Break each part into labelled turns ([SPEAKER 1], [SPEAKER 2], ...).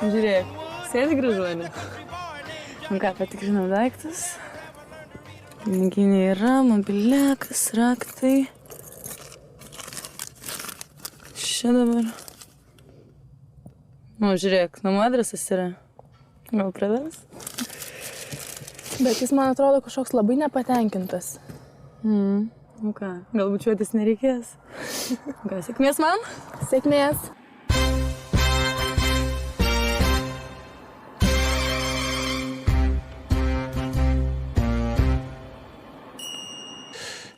[SPEAKER 1] Žiūrėk, sėdi gražuolė. Ką, patikrinam daiktus. Piniginė yra, mobiliakas, raktai. Čia dabar. Žiūrėk, namų adresas yra. Gal pravers?
[SPEAKER 2] Bet jis, man atrodo, kažkoks labai nepatenkintas.
[SPEAKER 1] Ką, gal bučiuotis nereikės. Ką, sėkmės man?
[SPEAKER 2] Sėkmės.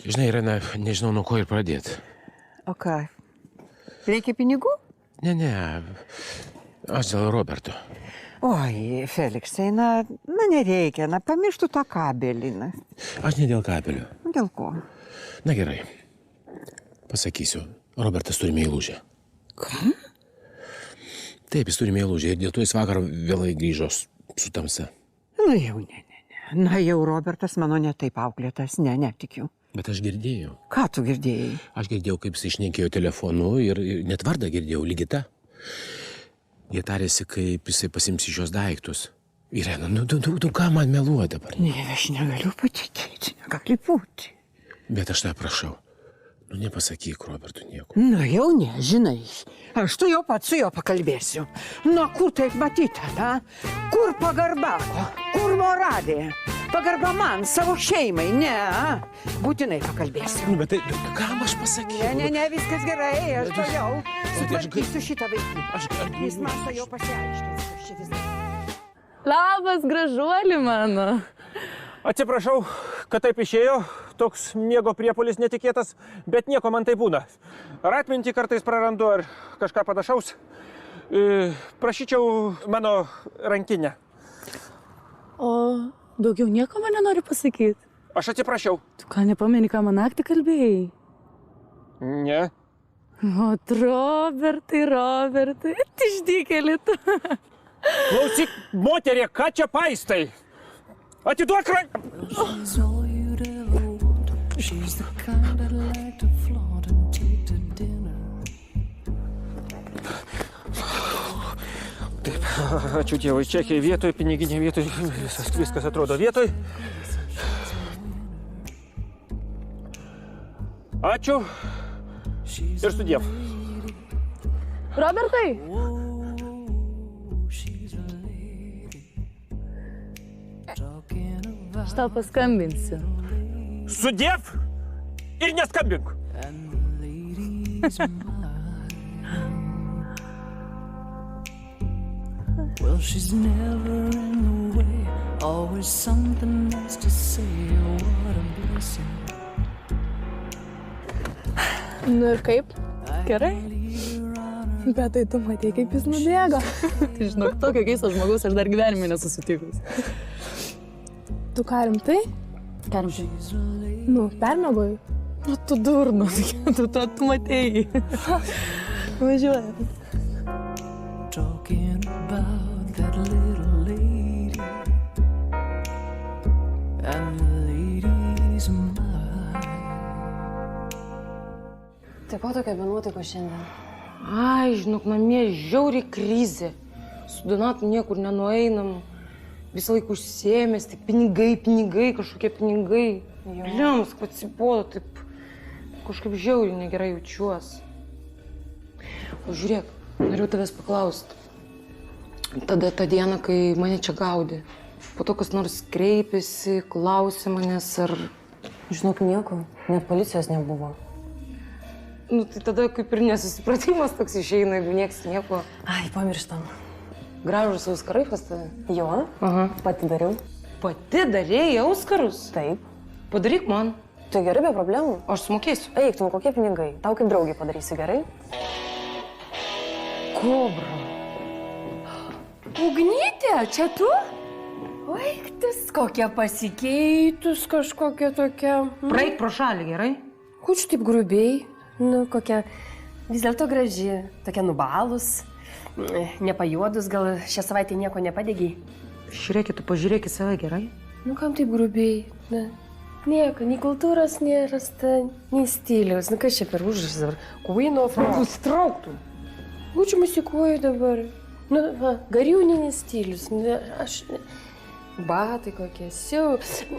[SPEAKER 3] Žinai, Irena, nežinau, nuo ko ir pradėti.
[SPEAKER 4] O ką? Reikia pinigų?
[SPEAKER 3] Ne, aš dėl Roberto.
[SPEAKER 4] Oi, Feliksai, na nereikia, pamirštų tą kabelį.
[SPEAKER 3] Aš ne dėl kabelio.
[SPEAKER 4] Dėl ko?
[SPEAKER 3] Na gerai, pasakysiu, Robertas turi meilužę.
[SPEAKER 4] Ką?
[SPEAKER 3] Taip, jis turi meilužę ir dėl to jis vakar vėlai grįžo su tamsa.
[SPEAKER 4] Na jau, ne. Na jau, Robertas mano netaip auklėtas, netikiu.
[SPEAKER 3] Bet aš girdėjau.
[SPEAKER 4] Ką tu girdėjai?
[SPEAKER 3] Aš girdėjau, kaip jis išnekėjo telefonu ir net vardą girdėjau, Ligita. Jie tarėsi, kaip jisai pasims iš jos daiktus. Irena, tu ką man meluoja dabar?
[SPEAKER 4] Ne, aš negaliu patikėti, negali būti.
[SPEAKER 3] Bet aš tave prašau, nepasakyk Robertui nieko.
[SPEAKER 4] Na jau ne, žinai, aš tu jau pats su juo pakalbėsiu. Na, kur taip matyta, na? Kur pagarba, kur moralė? Pagarba man, savo šeimai, ne, būtinai pakalbėsiu.
[SPEAKER 3] Bet tai, kam aš pasakysiu?
[SPEAKER 4] Ne, viskas gerai, aš to jau sutvarkysiu šitą vaikį. Jis man to jau pasiaiškins, aš čia vis.
[SPEAKER 1] Labas, gražuolį mano.
[SPEAKER 5] Atsiprašau, kad taip išėjo, toks miego priepuolis netikėtas, bet nieko man tai būna. Ar atmintį kartais prarandu, ar kažką panašaus. Prašyčiau mano rankinę.
[SPEAKER 1] O daugiau nieko man nenori pasakyti?
[SPEAKER 5] Aš atsiprašiau.
[SPEAKER 1] Tu ką, nepameni, ką man naktį kalbėjai?
[SPEAKER 5] Ne.
[SPEAKER 1] O, Robertai, išdykėlį tu.
[SPEAKER 5] Klausyk, moterie, ką čia paistai? Atiduok Taip, ačiū Dievui, čekiai vietoj, piniginė vietoj, viskas atrodo vietoj. Ačiū ir sudiev.
[SPEAKER 2] Robertai!
[SPEAKER 1] Aš tau paskambinsiu.
[SPEAKER 5] Sudiev ir neskambink.
[SPEAKER 6] Well, she's never in the way, always something nice to say, oh, what a blessing.
[SPEAKER 2] Nu ir kaip?
[SPEAKER 1] Gerai?
[SPEAKER 2] Bet tai tu matei, kaip jis nubėgo.
[SPEAKER 1] Tai žinok, tokio keisto žmogaus aš dar gyvenime nesusitikus.
[SPEAKER 2] Tu ką, rimtai?
[SPEAKER 1] Ką rimtai?
[SPEAKER 2] Nu, permiegojai.
[SPEAKER 1] Nu, tu durnu, tu matei. Važiuoja.
[SPEAKER 6] Talking about that little lady, and the lady's mine.
[SPEAKER 7] Tai ko tokia be nuotaiko šiandien?
[SPEAKER 8] Ai, žinok, namie žiauriai krizė. Su Donatu niekur nenueinam. Visą laiką užsiėmęs, tik pinigai, kažkokie pinigai. Liams, kad atsibodo, taip kažkaip žiauriai negerai jaučiuos. O žiūrėk, noriu tavęs paklausti. Tada tą dieną, kai mane čia gaudė, po to kas nors kreipėsi, klausė manęs, ar...
[SPEAKER 7] Žinok, nieko, net policijos nebuvo.
[SPEAKER 8] Nu, tai tada kaip ir nesusipratimas toks išeina, jeigu nieks nieko.
[SPEAKER 7] Ai, pamirštam.
[SPEAKER 8] Gražus auskarai pas tave.
[SPEAKER 7] Jo,
[SPEAKER 8] Aha.
[SPEAKER 7] pati dariau.
[SPEAKER 8] Pati darėjai auskarus?
[SPEAKER 7] Taip.
[SPEAKER 8] Padaryk man.
[SPEAKER 7] Tai gerai, be problemų.
[SPEAKER 8] Aš sumokėsiu.
[SPEAKER 7] Eik, tu kokie pinigai? Tau kaip draugiai padarysi gerai?
[SPEAKER 8] Kobra.
[SPEAKER 9] Ugnytė, čia tu? Vaiktis, kokia pasikeitus, kažkokia tokia.
[SPEAKER 8] Praeik pro šalį, gerai?
[SPEAKER 9] Ko čia taip grubiai? Nu, kokia vis dėlto graži, tokia nubalus, nepajuodus, gal šią savaitę nieko nepadegiai.
[SPEAKER 8] Žiūrėkit, tu pažiūrėk į save, gerai?
[SPEAKER 9] Nu, kam taip grubiai? Na, nieko, nei kultūros nerasta, nei stiliaus. Nu, kas čia per užrašas dabar? Queen of Rock.
[SPEAKER 8] Nusitrauktų.
[SPEAKER 9] Būčiau musikuoju dabar. Nu, va, gariūninis stilius. Nu, aš... Batai kokie, siau.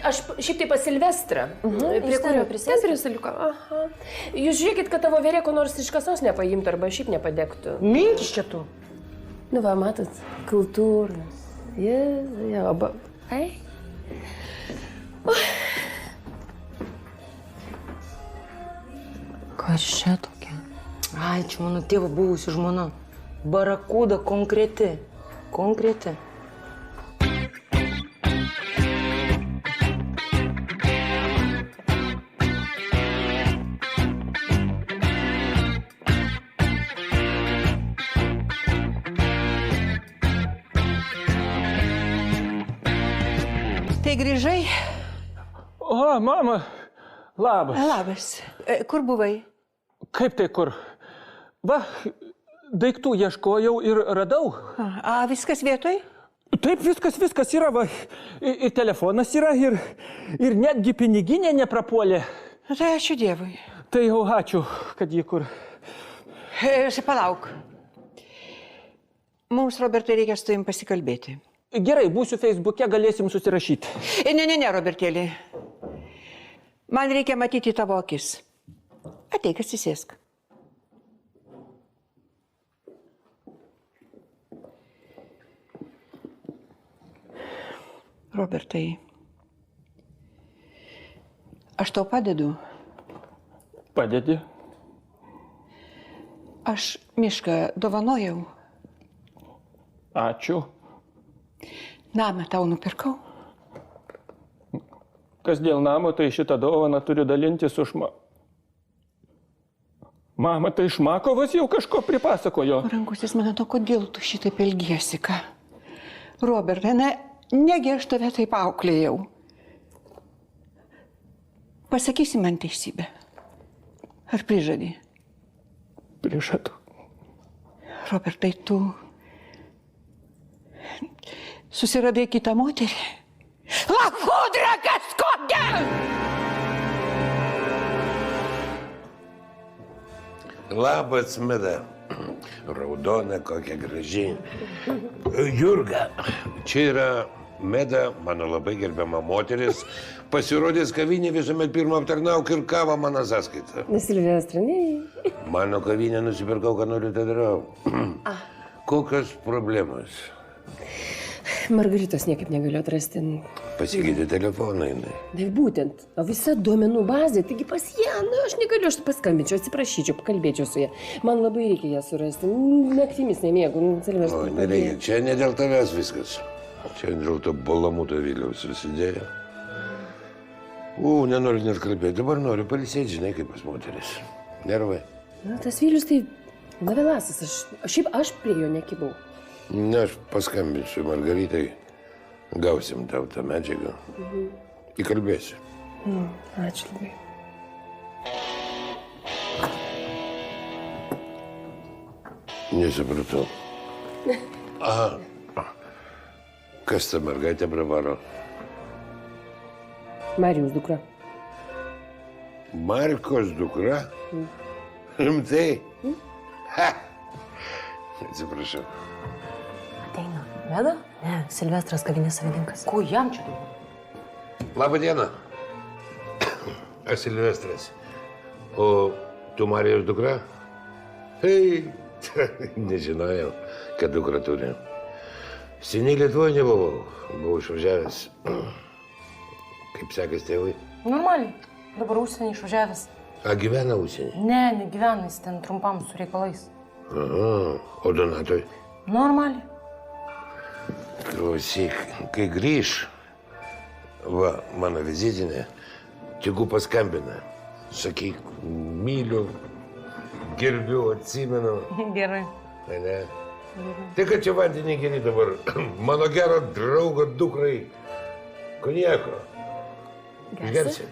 [SPEAKER 9] Aš šiaip tai pas Silvestrą.
[SPEAKER 7] Iš ten prisėsti?
[SPEAKER 9] Ten prie staliuko. Aha. Jūs žiūrėkit, kad tavo vėrė ko nors iš kasos nepaimtų arba šiaip nepadegtų.
[SPEAKER 8] Minkis čia tu.
[SPEAKER 9] Nu, va, matot, kultūros. Jėzau, oba. Ai.
[SPEAKER 8] Kas čia tokia? Ai, čia mano tėvo buvusi žmona. Barakuda konkreti. Konkreti.
[SPEAKER 4] Tai grįžai?
[SPEAKER 5] O, mama, labas.
[SPEAKER 4] Labas. Kur buvai?
[SPEAKER 5] Kaip tai kur? Va, daiktų ieškojau ir radau.
[SPEAKER 4] A, viskas vietoj?
[SPEAKER 5] Taip, viskas yra, va. Ir telefonas yra, ir netgi piniginė neprapuolė.
[SPEAKER 4] Tai ačiū Dievui.
[SPEAKER 5] Tai jau ačiū, kad jį kur.
[SPEAKER 4] Palauk. Mums, Robertai, reikia su tavim pasikalbėti.
[SPEAKER 5] Gerai, būsiu Facebook'e, galėsim susirašyti.
[SPEAKER 4] Ne, Robertėlį. Man reikia matyti tavo akis. Ateik, atsisėsk. Robertai, aš tau padedu.
[SPEAKER 5] Padedi.
[SPEAKER 4] Aš mišką dovanojau.
[SPEAKER 5] Ačiū.
[SPEAKER 4] Namą tau nupirkau.
[SPEAKER 5] Kas dėl namo, tai šitą dovaną turiu dalinti su Mama, tai Šmakovas jau kažko pripasakojo.
[SPEAKER 4] Rankusis, man atrodo, kodėl tu šitaip elgiesi, ką? Robertai, negi aš tave taip auklėjau. Pasakysi man teisybę. Ar prižadi?
[SPEAKER 5] Prižadu.
[SPEAKER 4] Robertai, tu susiradai kitą moterį. Lachudra, kas kodėl?
[SPEAKER 3] Labas, Meda. Raudona, kokia graži. Jurga, čia yra Meda, mano labai gerbiama moteris. Pasirodys kavinė, visuomet pirmą aptarnauk ir kavą mano sąskaitą.
[SPEAKER 9] Silvestrai.
[SPEAKER 3] Mano kavinę nusipirkau, ką noriu, tą darau. Kokios problemos?
[SPEAKER 9] Margaritos niekaip negaliu atrasti.
[SPEAKER 3] Pasikeitė telefoną jinai.
[SPEAKER 9] Tai būtent, o visa duomenų bazė, taigi pas ją, aš negaliu, aš paskambinčiau, atsiprašyčiau, pakalbėčiau su ją. Man labai reikia ją surasti, naktimis nemėgau, Silvestrai.
[SPEAKER 3] O, nereikia, čia ne dėl tavęs viskas. Čia dėl to balamuto Viliaus susidėjo. Nenoriu net kalbėti, dabar noriu pailsėti, žinai, kaip pas moteris. Nervai.
[SPEAKER 9] Na, tas Vilius tai navilasas, aš prie jo nekibau.
[SPEAKER 3] Ne, aš paskambinsiu Margaritai, gausim tau tą medžiagą. Įkalbėsiu.
[SPEAKER 9] Ačiū labai.
[SPEAKER 3] Nesupratau. Aha. Kas ta mergaitė pravaro?
[SPEAKER 9] Marijaus dukra.
[SPEAKER 3] Markos dukra? Rimtai? Ha! Atsiprašau.
[SPEAKER 7] Ateina. Meda? Ne, Silvestras kavinės savininkas.
[SPEAKER 8] Ko jam čia dabar?
[SPEAKER 3] Labą dieną. Aš Silvestras. O tu Marijos dukra? Hei, nežinojau, kad dukra turi. Seniai Lietuvoje nebuvau. Buvau išvažiavęs. Kaip sekas tėvui?
[SPEAKER 8] Normaliai. Dabar užsienį išvažiavęs.
[SPEAKER 3] A gyvena užsienį?
[SPEAKER 8] Ne, negyvena, jis ten trumpam su reikalais.
[SPEAKER 3] Aha, o Donatoj?
[SPEAKER 8] Normaliai.
[SPEAKER 3] Klausyk, kai grįž, va, mano vizitinė, tegu paskambina. Sakyk, myliu, gerbiu, atsimenu.
[SPEAKER 8] Gerai.
[SPEAKER 3] Ne? Tai kad čia vandenį geri dabar, mano gero draugo dukrai, konjako. Gersi?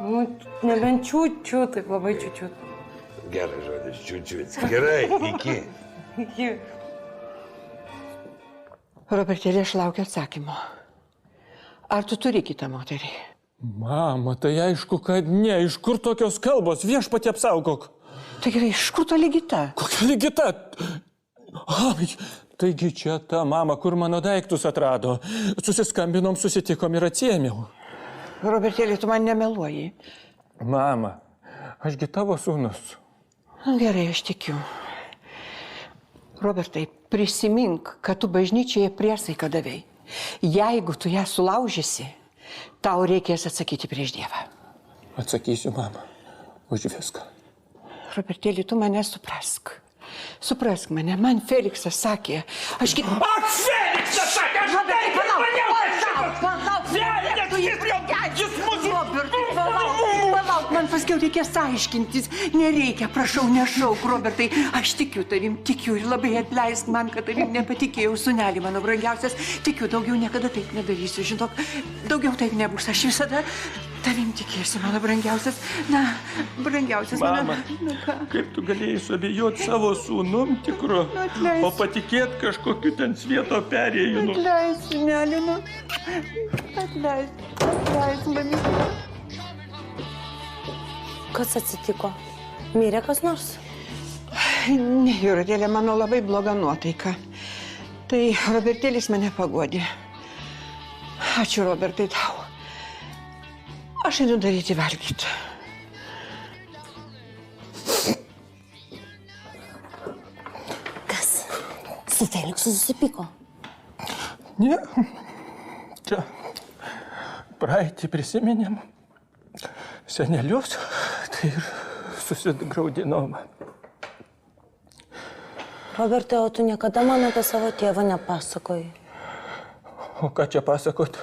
[SPEAKER 8] Nu, nebent čiūčiu, taip labai čiūčiu.
[SPEAKER 3] Geras žodis, čiūčiut. Gerai, iki.
[SPEAKER 8] Iki.
[SPEAKER 4] Robertėlė, aš laukiu atsakymo. Ar tu turi kitą moterį?
[SPEAKER 5] Mama, tai aišku, kad ne. Iš kur tokios kalbos? Viešpatie apsaugok.
[SPEAKER 4] Tai gerai, iš kur to Ligita?
[SPEAKER 5] Kokia Ligita? Ai, taigi čia ta mama, kur mano daiktus atrado. Susiskambinom, susitikom ir atsiėmiau.
[SPEAKER 4] Robertėlė, tu man nemeluoji.
[SPEAKER 5] Mama, ašgi tavo sūnus.
[SPEAKER 4] Gerai, aš tikiu. Robertai, prisimink, kad tu bažnyčioje priesaiką davei. Jeigu tu ją sulaužysi, tau reikės atsakyti prieš Dievą.
[SPEAKER 5] Atsakysiu, mama, už viską.
[SPEAKER 4] Robertėlė, tu mane suprask. Suprask mane, man Feliksas sakė, aš kitą...
[SPEAKER 5] Ak, Feliksas sakė, aš
[SPEAKER 4] Robertai, palauk, palauk, man paskiau reikės aiškintis. Nereikia, prašau, nešauk, Robertai. Aš tikiu tavim, tikiu ir labai atleisk man, kad tavim nepatikėjau, sūnelį mano brangiausias. Tikiu, daugiau niekada taip nedarysiu, žinok, daugiau taip nebus. Aš visada tavim tikėsiu, mano brangiausias. Na, brangiausias
[SPEAKER 5] mama,
[SPEAKER 4] mano...
[SPEAKER 5] kaip tu galėjai suabejoti savo sūnum tikru, o patikėti kažkokiu ten svieto perėjimu?
[SPEAKER 4] Atleisk, sūnelį, nu. Atleisk, mamytė.
[SPEAKER 7] Kas atsitiko? Mirė kas nors?
[SPEAKER 4] Ne, Jūratėlė, mano labai bloga nuotaika. Tai Robertėlis mane paguodė. Ačiū, Robertai, tau. Aš einu daryti valgyti.
[SPEAKER 7] Kas? Su Feliksu susipyko?
[SPEAKER 5] Ne, čia praeitį prisiminėm. Senelius, tai ir susigraudinom.
[SPEAKER 7] Robertai, o tu niekada man apie savo tėvą nepasakoji?
[SPEAKER 5] O ką čia pasakot?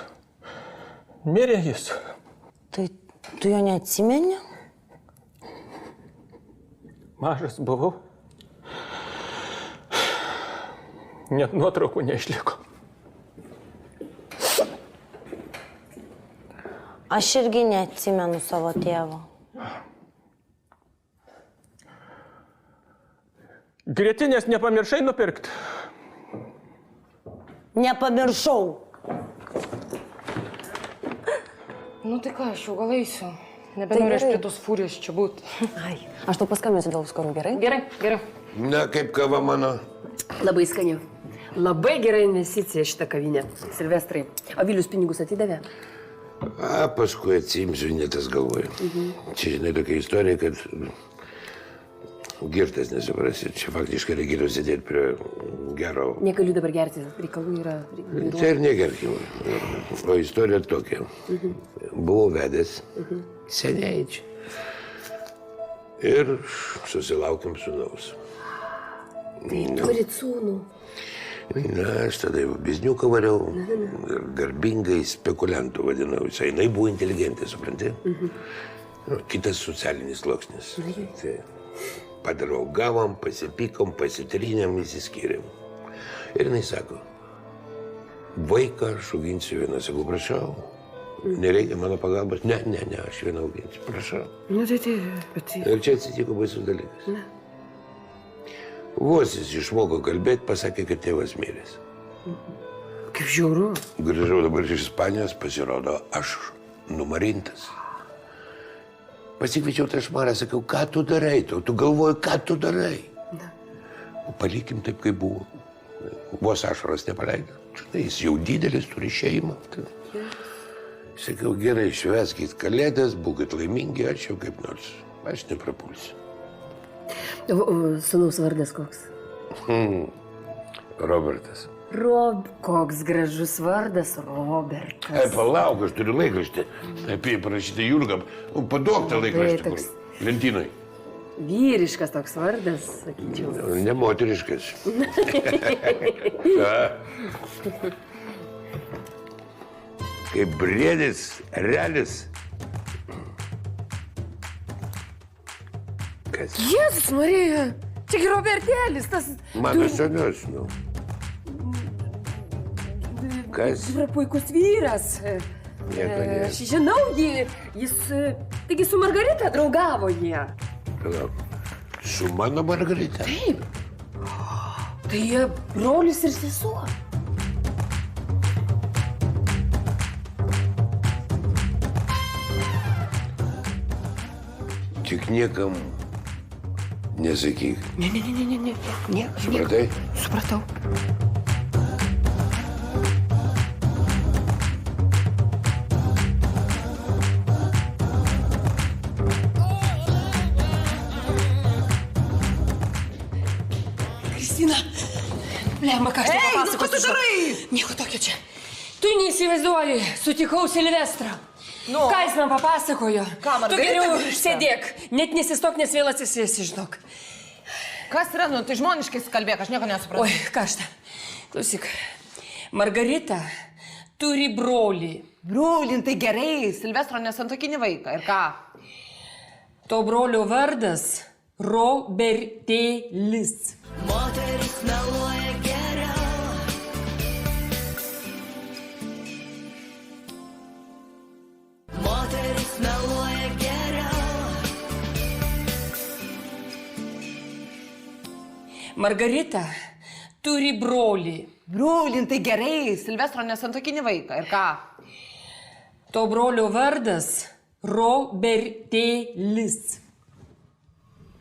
[SPEAKER 5] Mirė jis.
[SPEAKER 7] Tai tu jo neatsimeni?
[SPEAKER 5] Mažas buvau. Net nuotraukų neišliko.
[SPEAKER 7] Aš irgi neatsimenu savo tėvo.
[SPEAKER 5] Grietinės nepamiršai nupirkti?
[SPEAKER 7] Nepamiršau.
[SPEAKER 8] Nu tai ką, aš jau gal eisiu. Nebenoriu aš prie tos fūrijos čia būti.
[SPEAKER 7] Ai, aš tau paskambinsiu dėl skarų, gerai?
[SPEAKER 8] Gerai, gerai.
[SPEAKER 3] Na, kaip kava mano?
[SPEAKER 9] Labai skaniu. Labai gera investicija šitą kavinę. Silvestrai, o Vilius pinigus atidavė?
[SPEAKER 3] A, paskui atsimsiu, ne tas galvoju. Čia, žinai, tokia istorija, kad girtas nesuprasi. Čia faktiškai reikėtų sėdėti prie gero...
[SPEAKER 9] Negaliu dabar gerti, reikalų yra...
[SPEAKER 3] Čia ir negerkim. O istorija tokia. Buvau vedęs seniai čia. Ir susilaukim sūnaus.
[SPEAKER 9] Turit sūnų.
[SPEAKER 3] Na, aš tada jau bizniuką variau ir garbingai spekuliantų vadinau. Jinai buvo inteligentė, supranti? Kitas socialinis sluoksnis. Tai padraugavom, pasipykom, pasitrynėm, įsiskyrėm. Ir jinai sako, vaiką aš auginsiu vieną. Sakau, prašau, nereikia mano pagalbos. Ne, aš vieną auginsiu, prašau.
[SPEAKER 9] Nu, tai, bet...
[SPEAKER 3] Ir čia atsitiko baisus dalykas. Vos jis išmoko kalbėti, pasakė, kad tėvas miręs.
[SPEAKER 9] Kaip žiauru.
[SPEAKER 3] Grįžau dabar iš Ispanijos, pasirodo, aš numarintas. Pasikviečiau tą šmarą, sakiau, ką tu darai, tu galvoji, ką tu darai. Palikim taip, kaip buvo. Vos ašaros nepaleido. Jis jau didelis, turi šeimą. Sakiau, gerai, švęskit kalėdas, būkit laimingi, aš jau kaip nors. Aš neprapulsiu.
[SPEAKER 9] O sūnaus vardas koks?
[SPEAKER 3] Robertas.
[SPEAKER 9] Koks gražus vardas, Robertas.
[SPEAKER 3] Palauk, aš turiu laikraštį. Apie jį parašyti Jurgą. Paduok tą laikraštį. Lentynai.
[SPEAKER 9] Vyriškas toks vardas, sakyčiau.
[SPEAKER 3] Nemoteriškas. Kaip briedis, realis. Kas?
[SPEAKER 9] Jėzus Marija, čia Robertėlis, tas...
[SPEAKER 3] Mano senius, nu. Kas?
[SPEAKER 9] Yra puikus vyras.
[SPEAKER 3] Nieko ne.
[SPEAKER 9] Aš žinau jį, jis... Taigi su Margarita draugavo jie.
[SPEAKER 3] Palauk. Su mano Margarita?
[SPEAKER 9] Taip. Tai jie brolis ir sesuo.
[SPEAKER 3] Tik niekam nesakyk.
[SPEAKER 9] Ne.
[SPEAKER 3] Supratai?
[SPEAKER 9] Supratau. Kristina, blemba, ką aš tau papasakosiu.
[SPEAKER 8] Ką tu darai?
[SPEAKER 9] Nieko tokio čia. Tu neįsivaizduoji, sutikau Silvestrą.
[SPEAKER 8] Nu.
[SPEAKER 9] Ką jis man papasakojo?
[SPEAKER 8] Ką, Margarita
[SPEAKER 9] Tu geriau
[SPEAKER 8] grįžta?
[SPEAKER 9] sėdėk, net nesistok, nes vėl atsisėsi, žinok.
[SPEAKER 8] Kas yra, nu, tai žmoniškai kalbėk, aš nieko nesupratau.
[SPEAKER 9] Oi, kažta. Klausyk, Margarita turi brolį.
[SPEAKER 8] Brolin, tai gerai, Silvestro nesantokinį vaiką. Ir ką?
[SPEAKER 9] To brolio vardas Robertėlis.
[SPEAKER 6] Moteris meluoja geriau. Moteris meluoja geriau.
[SPEAKER 9] Margarita turi brolį.
[SPEAKER 8] Brolin, tai gerai, Silvestro nesantokinį vaiką. Ir ką?
[SPEAKER 9] To brolio vardas Robertėlis.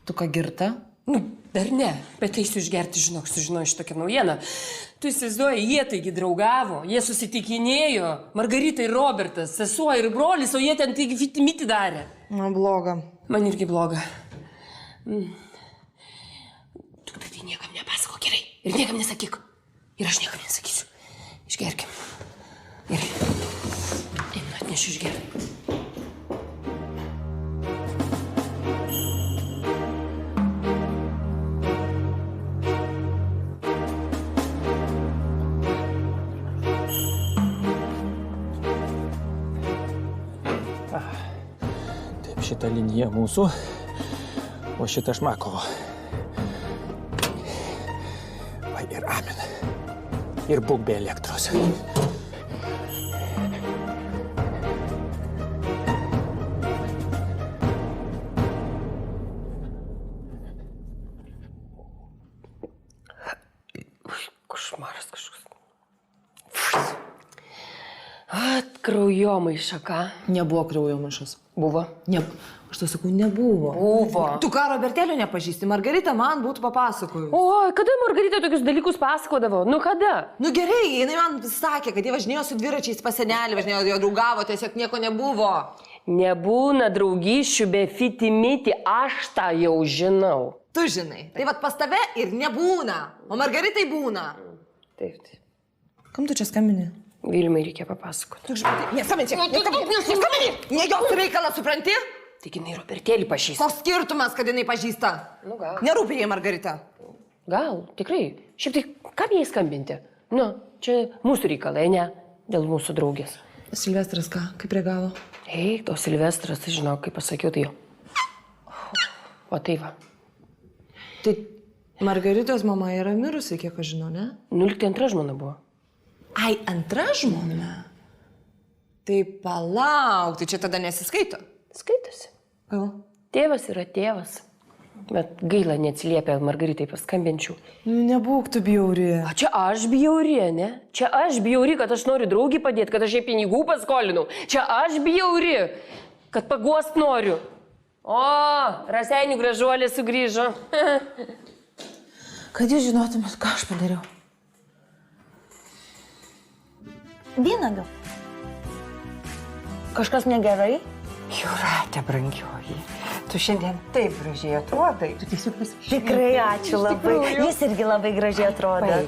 [SPEAKER 8] Tu ką girta?
[SPEAKER 9] Nu, dar ne, bet eisiu išgerti, žinok, sužinojau šitokią naujieną. Tu įsivaizduoji, jie taigi draugavo, jie susitikinėjo, Margarita ir Robertas, sesuo ir brolis, o jie ten taigi fitimiti darė.
[SPEAKER 8] Na, bloga.
[SPEAKER 9] Man irgi bloga. Tu tai niekam nepasako, gerai, ir niekam nesakyk. Ir aš niekam nesakysiu. Išgerkim. Gerai. Einu, atnešiu išgerti.
[SPEAKER 5] Taip, šita linija mūsų, o šita Šmakovo. Va ir amen. Ir būk be elektros.
[SPEAKER 9] Košmaras kažkoks. Kraujomaiša, ką?
[SPEAKER 8] Nebuvo kraujomaišos.
[SPEAKER 9] Buvo.
[SPEAKER 8] Ne, aš to sakau, nebuvo.
[SPEAKER 9] Buvo.
[SPEAKER 8] Tu ką, Robertelio nepažįsti? Margarita man būtų papasakojus.
[SPEAKER 9] O, kada Margarita tokius dalykus pasakodavo? Nu, kada?
[SPEAKER 8] Nu gerai, jinai man sakė, kad jie važinėjo su dviračiais pas senelį, važinėjo, jo draugavo, tiesiog nieko nebuvo.
[SPEAKER 9] Nebūna draugysčių be fitimiti, aš tą jau žinau.
[SPEAKER 8] Tu žinai. Tai vat pas tave ir nebūna, o Margaritai būna.
[SPEAKER 9] Taip.
[SPEAKER 8] Kam tu čia skambini?
[SPEAKER 9] Vilmai reikia papasakoti.
[SPEAKER 8] Tu žinai, neskambini čia, neskambini! Ne jos reikalas, supranti?
[SPEAKER 9] Tik jinai Robertėlį pažįsta.
[SPEAKER 8] Koks skirtumas, kad jinai pažįsta?
[SPEAKER 9] Nu, gal.
[SPEAKER 8] Nerūpi jai Margarita.
[SPEAKER 9] Gal, tikrai. Šiaip tai, kam jai skambinti? Nu, čia mūsų reikalai, ne? Dėl mūsų draugės.
[SPEAKER 8] Silvestras ką, kaip reagavo?
[SPEAKER 9] Eik, o Silvestras, tai žinau, kaip pasakiau, tai jo. O tai va.
[SPEAKER 8] Tai Margaritos mama yra mirusi, kiek aš žinau, ne?
[SPEAKER 9] 02 žmona buvo.
[SPEAKER 8] Ai, antra žmona? Tai palauk, tai čia tada nesiskaito.
[SPEAKER 9] Skaitosi.
[SPEAKER 8] Gal?
[SPEAKER 9] Tėvas yra tėvas. Bet gaila neatsiliepia Margaritai paskambinčiau.
[SPEAKER 8] Nu, nebūk tu bjauri.
[SPEAKER 9] O čia aš bjauri, ne? Čia aš bjauri, kad aš noriu draugį padėti, kad aš jai pinigų paskolinau. Čia aš bjauri, kad paguost noriu. O, Raseinių gražuolė sugrįžo.
[SPEAKER 8] Kad jūs žinotumėt, ką aš padariau.
[SPEAKER 10] Dina gal. Kažkas negerai?
[SPEAKER 4] Jūratė, brangioji, Tu šiandien taip gražiai atrodai. Tu tiesiog visiškai.
[SPEAKER 10] Tikrai ačiū labai. Jis irgi labai gražiai atrodo.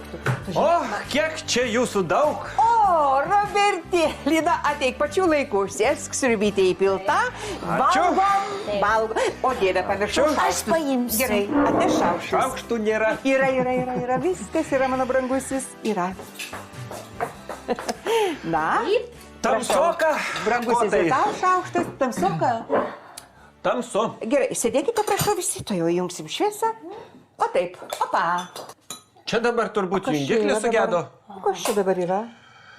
[SPEAKER 5] O, kiek čia jūsų daug?
[SPEAKER 4] O, Robertėlį, na, ateik pačiu laiku, sėsk sriubytė įpilta, valgom. O, dėdė, pamiršau
[SPEAKER 10] Aš
[SPEAKER 4] šaukštus.
[SPEAKER 10] paimsiu.
[SPEAKER 4] Gerai, atneš šaukštus.
[SPEAKER 5] Šaukštų nėra.
[SPEAKER 4] Yra, viskas yra, mano brangusis, yra. Na,
[SPEAKER 5] Tamsoka.
[SPEAKER 4] brangusis, ir tau šaukštas, tamsoka.
[SPEAKER 5] Tamsu.
[SPEAKER 4] Gerai, sėdėkite, prašau, visi, to jau įjungsim šviesą. O taip, opa.
[SPEAKER 5] Čia dabar turbūt
[SPEAKER 4] Kas čia
[SPEAKER 5] jungiklis
[SPEAKER 4] yra
[SPEAKER 5] sugedo.
[SPEAKER 4] dabar? Kas čia dabar yra?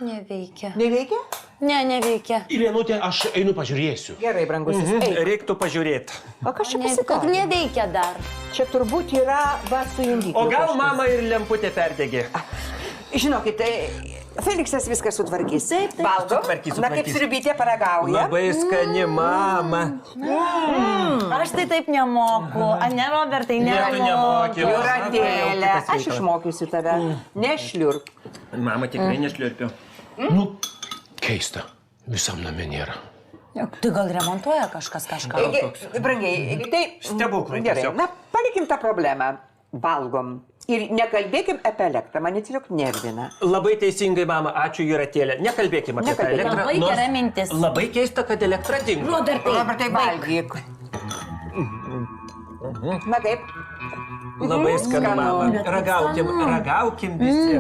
[SPEAKER 10] Neveikia.
[SPEAKER 4] Neveikia?
[SPEAKER 10] Ne, neveikia.
[SPEAKER 3] Irenutė, aš einu pažiūrėsiu.
[SPEAKER 4] Gerai, brangusis, eik.
[SPEAKER 5] Reiktų pažiūrėti.
[SPEAKER 4] O kas čia
[SPEAKER 10] Kad
[SPEAKER 4] pasidarė?
[SPEAKER 10] neveikia dar.
[SPEAKER 4] Čia turbūt yra va su jungikliu.
[SPEAKER 5] O gal
[SPEAKER 4] kažkas.
[SPEAKER 5] mama ir lemputė perdegė?
[SPEAKER 4] Žinokit, Feliksas viską sutvarkys. Taip, taip. Valgo.
[SPEAKER 5] Sutvarkys.
[SPEAKER 4] Na, kaip sriubytė paragauja.
[SPEAKER 5] Labai skani mama.
[SPEAKER 10] Aš tai taip nemoku. A ne, Robertai, nemoku.
[SPEAKER 4] Jūratėlė, aš išmokysiu tave. Nešliurk.
[SPEAKER 5] Mama tikrai nešliurpiu.
[SPEAKER 3] Nu, keista. Visam namie nėra.
[SPEAKER 10] Tai gal remontuoja kažkas kažką?
[SPEAKER 4] Brangiai, tai...
[SPEAKER 5] Stebuklai
[SPEAKER 4] Gerai,
[SPEAKER 5] tiesiog.
[SPEAKER 4] na, palikim tą problemą. Valgom. Ir nekalbėkim apie elektrą, mane tiesiog nervina.
[SPEAKER 5] Labai teisingai, mama, ačiū Jūratėlė. Nekalbėkime apie tą
[SPEAKER 4] Nekalbėkim.
[SPEAKER 5] elektrą.
[SPEAKER 10] Labai
[SPEAKER 5] nors
[SPEAKER 10] gera mintis.
[SPEAKER 5] Labai keista, kad elektra dingo.
[SPEAKER 4] Robertai, valgyk. Na kaip?
[SPEAKER 5] Labai skanu, mama. Ragaukim visi.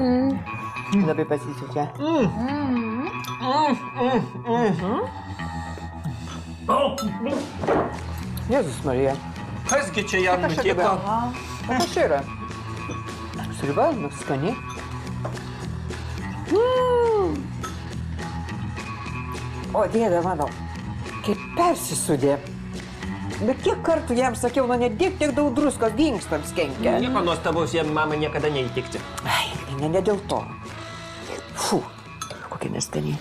[SPEAKER 4] Labai pasisekė. Jėzus Marija.
[SPEAKER 5] Kasgi čia jam
[SPEAKER 4] Kas čia
[SPEAKER 5] nutiko?
[SPEAKER 4] dabar? O kas čia yra? Sriuba, nu, skani. O, dėdė mano, kaip persisudė. Bet kiek kartų jam sakiau, nu, nedėk tiek daug druskos, gingstams kenkia.
[SPEAKER 5] Nieko nuostabaus, jam mama niekada neįtikti.
[SPEAKER 4] Ai, ne dėl to. Fū, kokia neskani.